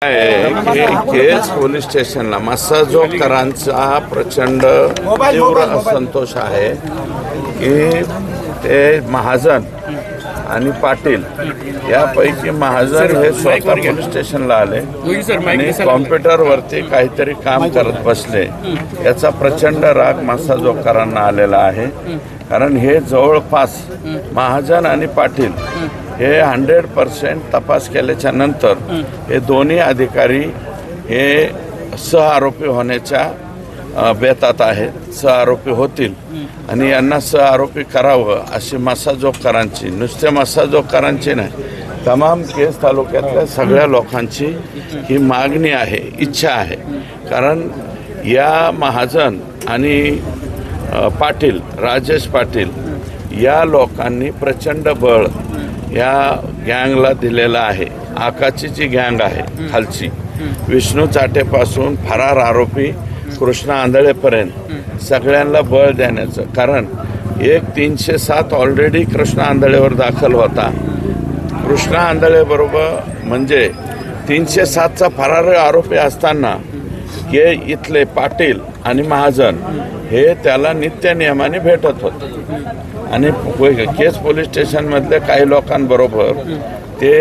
Kaij police स्टेशनला मसाजोगकरांचा प्रचंड तीव्र असंतोष आहे की ते महाजन आणि पाटील यापैकी महाजन हे स्वतः पोलीस स्टेशनला आले आणि कॉम्प्युटरवरती काहीतरी काम करत बसले। याचा प्रचंड राग मसाजोगकरांना आलेला आहे, कारण हे जवळपास महाजन आणि पाटील हे 100% तपास केल्याच्या नंतर हे दोन्ही अधिकारी हे सहआरोपी होण्याच्या बेतात आहेत, सहआरोपी होतील आणि यांना सहआरोपी करावं अशी मसाजोगकरांची, नुसत्या मसाजोगकरांची नाही, तमाम केज तालुक्यातल्या सगळ्या लोकांची ही मागणी आहे, इच्छा आहे। कारण या महाजन आणि पाटील, राजेश पाटील या लोकांनी प्रचंड बळ या गँगला दिलेला आहे। आकाची जी गँग आहे खालची, विष्णू चाटेपासून फरार आरोपी कृष्णा आंधळेपर्यंत सगळ्यांना बळ देण्याचं, कारण एक 307 ऑलरेडी कृष्णा आंधळेवर दाखल होता। कृष्णा आंधळेबरोबर म्हणजे 307चा फरार आरोपी असताना हे इथले पाटील आणि महाजन हे त्याला नित्य नियमाने भेटत होते आणि केज पोलीस स्टेशनमधल्या काही लोकांबरोबर ते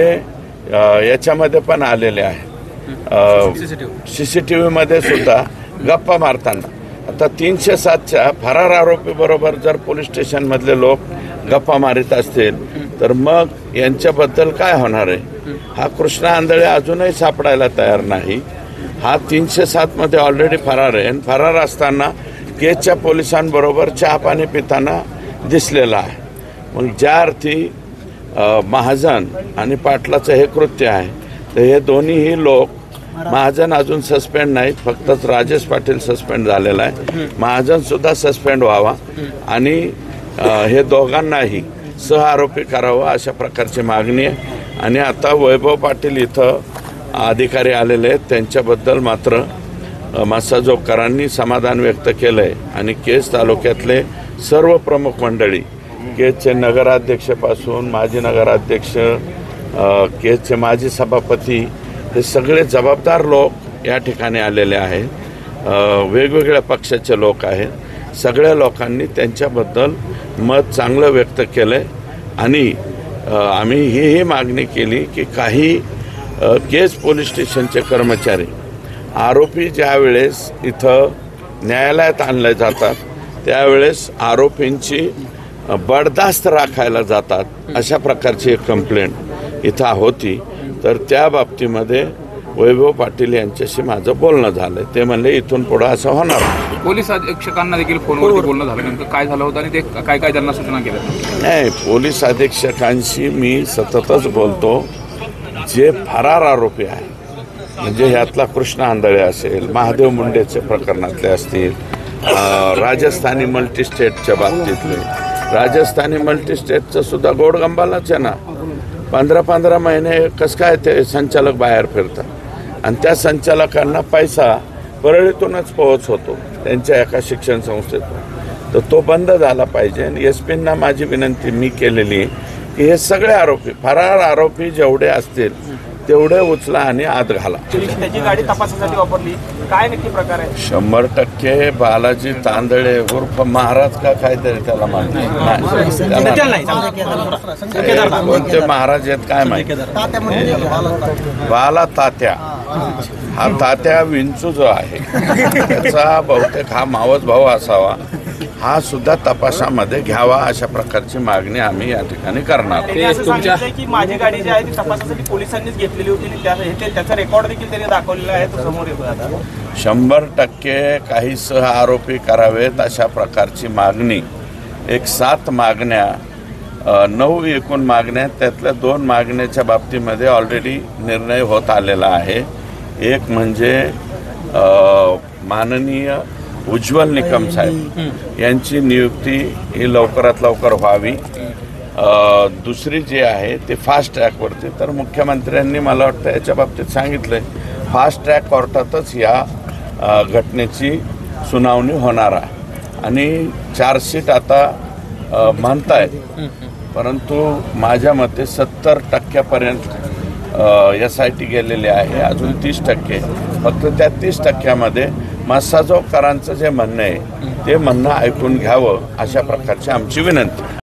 याच्यामध्ये पण आलेले आहे, CCTV मध्ये सुद्धा गप्पा मारताना। आता 307च्या फरार आरोपी बरोबर जर पोलीस स्टेशनमधले लोक गप्पा मारित असतील तर मग यांच्याबद्दल काय होणार आहे? हा कृष्णा आंधळे अजूनही सापडायला तयार नाही। हा 307 मध्ये ऑलरेडी फरार आहे आणि फरार असताना केजच्या पोलिसांबरोबर चहा पाणी पिताना दिसलेला आहे। मग ज्या अर्थी महाजन आणि पाटलाचं हे कृत्य आहे, तर हे दोन्हीही लोक, महाजन अजून सस्पेंड नाहीत, फक्त राजेश पाटील सस्पेंड झालेला आहे, महाजन सुद्धा सस्पेंड व्हावा आणि हे दोघांनाही सहआरोपी करावं अशा प्रकारची मागणी आहे। आणि आता वैभव पाटील इथं अधिकारी आलेले आहेत, त्यांच्याबद्दल मात्र मसाजोगकरांनी समाधान व्यक्त केलं आहे आणि केज तालुक्यातले सर्व प्रमुख मंडळी, केजचे नगराध्यक्षपासून माजी नगराध्यक्ष, केजचे माजी सभापती, हे सगळे जबाबदार लोक या ठिकाणी आलेले आहेत। वेगवेगळ्या पक्षाचे लोक आहेत, सगळ्या लोकांनी त्यांच्याबद्दल मत चांगलं व्यक्त केलं आहे आणि आम्ही ही मागणी केली की काही केज पोलीस स्टेशनचे कर्मचारी, आरोपी ज्या वेळेस इथं न्यायालयात आणले जातात त्यावेळेस आरोपींची बडदास्त राखायला जातात, अशा प्रकारची एक कंप्लेंट इथं होती। तर त्या बाबतीमध्ये वैभव पाटील यांच्याशी माझं बोलणं झालं, ते म्हणले इथून पुढं असं होणार। पोलीस अधीक्षकांना देखील फोनवरती बोलणं झालं, नेमकं काय झालं होतं आणि ते काय काय त्यांना सूचना केल्या? नाही, पोलीस अधीक्षकांशी मी सततच बोलतो। जे फरार आरोपी आहे, म्हणजे ह्यातला कृष्णा आंधळे असेल, महादेव मुंडेचे प्रकरणातले असतील, राजस्थानी मल्टीस्टेटच्या बाबतीतले, राजस्थानी मल्टीस्टेटचं सुद्धा गोडगंबालाच आहे ना, 15-15 महिने कसं काय ते संचालक बाहेर फिरतात आणि त्या संचालकांना पैसा परळीतूनच पोहोच होतो त्यांच्या एका शिक्षण संस्थेतून, तर तो बंद झाला पाहिजे। आणि SP-ना माझी विनंती मी केलेली आहे की हे सगळे आरोपी, फरार आरोपी जेवढे असतील तेवढे उचला आणि आत घाला। त्याची गाडी तपासासाठी वापरली, काय नक्की प्रकार आहे? 100% बालाजी तांदळे उर्फ महाराज का काहीतरी त्याला माहिती नाही, कोणते महाराज आहेत काय माहिती। बाला तात्या, हा तात्या विंचू जो आहे त्याचा बहुतेक हा मावस भाऊ असावा, हा सुद्धा तपासामध्ये घ्यावा अशा प्रकारची मागणी आम्ही या ठिकाणी करणार। की माझी गाडी जी आहे ती तपासासाठी पोलिसांनीच घेतलेली होती, त्याचा रेकॉर्ड देखील त्यांनी दाखवलेला आहे, तो समोर येतो आता। 100% काही सह आरोपी करावेत अशा प्रकारची मागणी, एक 7 मागण्या, 9 एकूण मागण्या, त्यातल्या 2 मागण्याच्या बाबतीमध्ये ऑलरेडी निर्णय होत आलेला आहे। एक म्हणजे माननीय उज्ज्वल निकम साहेब यांची नियुक्ती ही लवकरात लवकर व्हावी। दुसरी जी आहे ते फास्ट ट्रॅकवरती, तर मुख्यमंत्र्यांनी मला वाटतं याच्या बाबतीत सांगितलंय फास्ट ट्रॅक कोर्टातच या घटनेची सुनावणी होणार आहे आणि चार्जशीट आता म्हणतायत, परंतु माझ्या मते 70% SIT गेलेली आहे, अजून 30%. फक्त त्या 30%मध्ये मस्साजोगकरांचं जे म्हणणं आहे ते म्हणणं ऐकून घ्यावं, अशा प्रकारची आमची विनंती.